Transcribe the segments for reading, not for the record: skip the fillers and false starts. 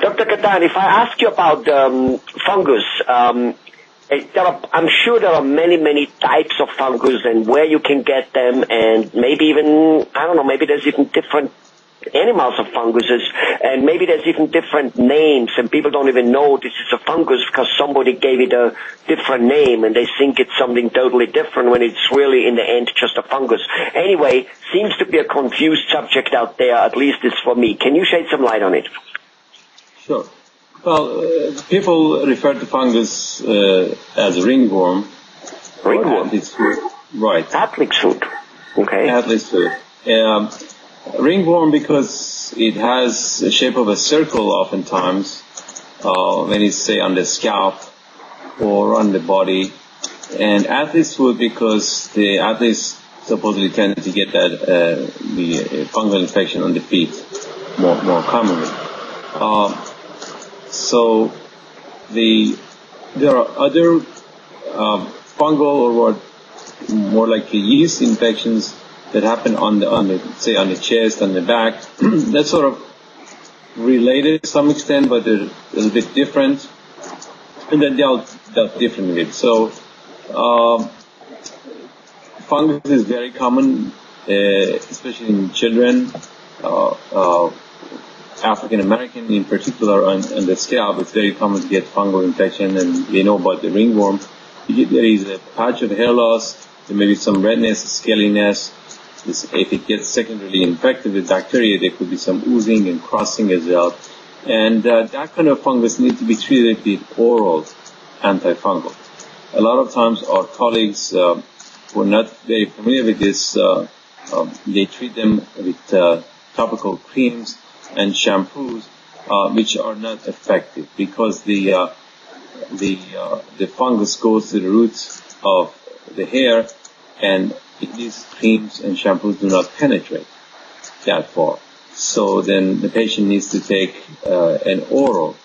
Dr. Ghatan, if I ask you about fungus, I'm sure there are many, many types of fungus and where you can get them, and maybe even, I don't know, maybe there's even different animals of funguses, and maybe there's even different names, and people don't even know this is a fungus because somebody gave it a different name, and they think it's something totally different when it's really, in the end, just a fungus. Anyway, seems to be a confused subject out there, at least it's for me. Can you shed some light on it? Sure. Well, people refer to fungus as ringworm. Ringworm? Right. Athlete's foot. Okay. Athlete's foot. Ringworm because it has the shape of a circle oftentimes when it's, say, on the scalp or on the body. And athlete's foot because the athletes supposedly tend to get that the fungal infection on the feet more commonly. So there are other fungal or more like the yeast infections that happen on the chest, on the back. That's sort of related to some extent, but they're a little bit different, and then dealt differently. So fungus is very common, especially in children. African American in particular on the scalp, it's very common to get fungal infection, and they know about the ringworm. There is a patch of hair loss, there may be some redness, scaliness. If it gets secondarily infected with bacteria, there could be some oozing and crossing as well. And that kind of fungus needs to be treated with oral antifungal. A lot of times our colleagues who are not very familiar with this, they treat them with topical creams and shampoos, which are not effective because the fungus goes to the roots of the hair, and these creams and shampoos do not penetrate that far. So then the patient needs to take an oral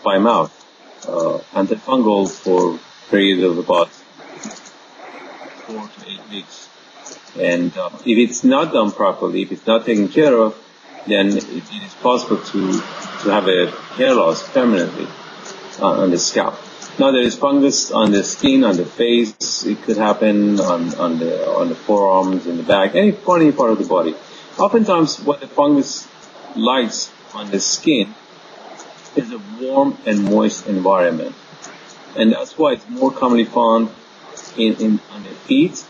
by mouth antifungal for a period of about 4 to 8 weeks. And if it's not done properly, if it's not taken care of, then it is possible to have a hair loss permanently on the scalp. Now there is fungus on the skin, on the face. It could happen on the forearms, in the back, any part of the body. Oftentimes, what the fungus likes on the skin is a warm and moist environment, and that's why it's more commonly found on the feet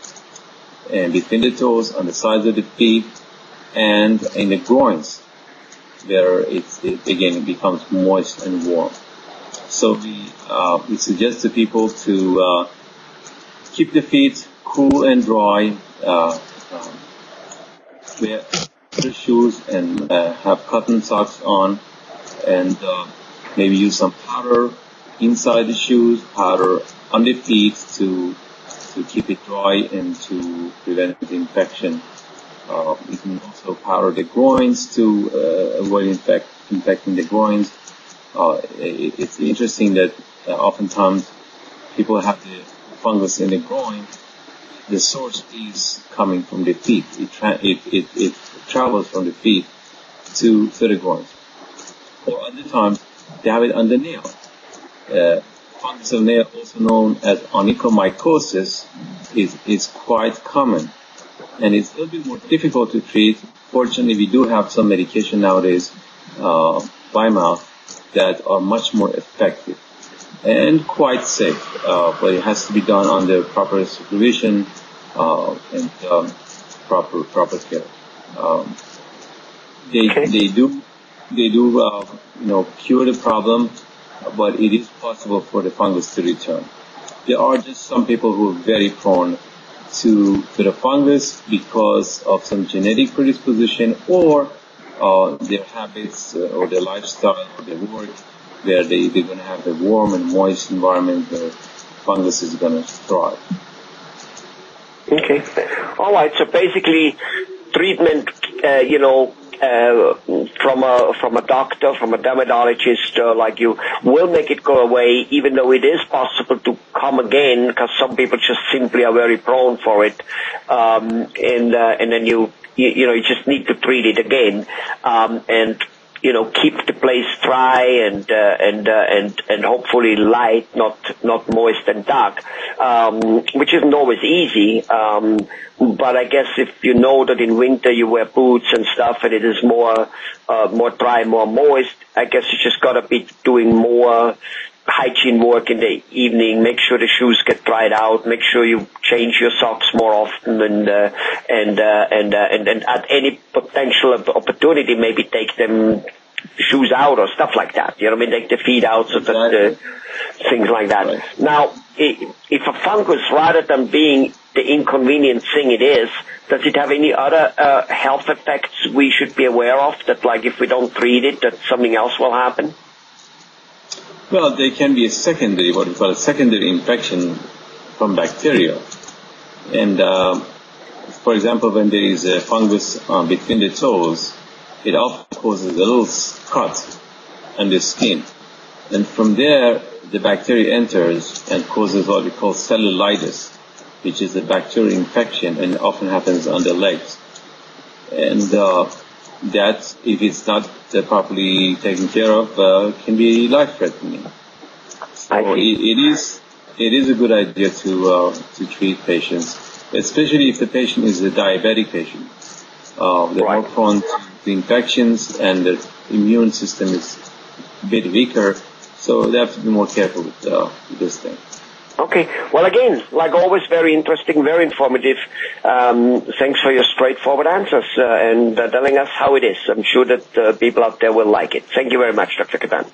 and between the toes, on the sides of the feet, and in the groins, where it becomes moist and warm. So we suggest to people to keep the feet cool and dry, wear other shoes and have cotton socks on, and maybe use some powder inside the shoes, powder on the feet to keep it dry and to prevent infection. You can also powder the groins to avoid infecting the groins. It's interesting that oftentimes people have the fungus in the groin. The source is coming from the feet. It travels from the feet to the groins. Or other times they have it on the nail. Fungus of nail, also known as onychomycosis, is quite common, and it's a little bit more difficult to treat. Fortunately, we do have some medication nowadays by mouth that are much more effective and quite safe, but it has to be done under proper supervision and proper care. They do cure the problem, but it is possible for the fungus to return. There are just some people who are very prone to the fungus because of some genetic predisposition or their habits or their lifestyle or their work, where they're going to have a warm and moist environment where fungus is going to thrive. Okay. All right. So basically, treatment, from a doctor, from a dermatologist like you, will make it go away, even though it is possible to come again, because some people just simply are very prone for it, and then you just need to treat it again, and keep the place dry and hopefully light, not moist and dark, which isn't always easy. But I guess if you know that in winter you wear boots and stuff and it is more dry, more moist, I guess you just gotta be doing more hygiene work in the evening. Make sure the shoes get dried out. Make sure you change your socks more often, and at any potential opportunity, maybe take them shoes out or stuff like that. You know what I mean? Take the feet out, so that things like that. Right. Now, if a fungus, rather than being the inconvenient thing it is, does it have any other health effects we should be aware of? That, like, if we don't treat it, that something else will happen? Well, there can be what we call a secondary infection from bacteria. And, for example, when there is a fungus between the toes, it often causes a little cut on the skin. And from there, the bacteria enters and causes what we call cellulitis, which is a bacterial infection, and it often happens on the legs. And that, if it's not properly taken care of, can be life-threatening. So it is a good idea to treat patients, especially if the patient is a diabetic patient. They're more prone to infections, and the immune system is a bit weaker, so they have to be more careful with this thing. Okay. Well, again, like always, very interesting, very informative. Thanks for your straightforward answers and telling us how it is. I'm sure that people out there will like it. Thank you very much, Dr. Ghatan.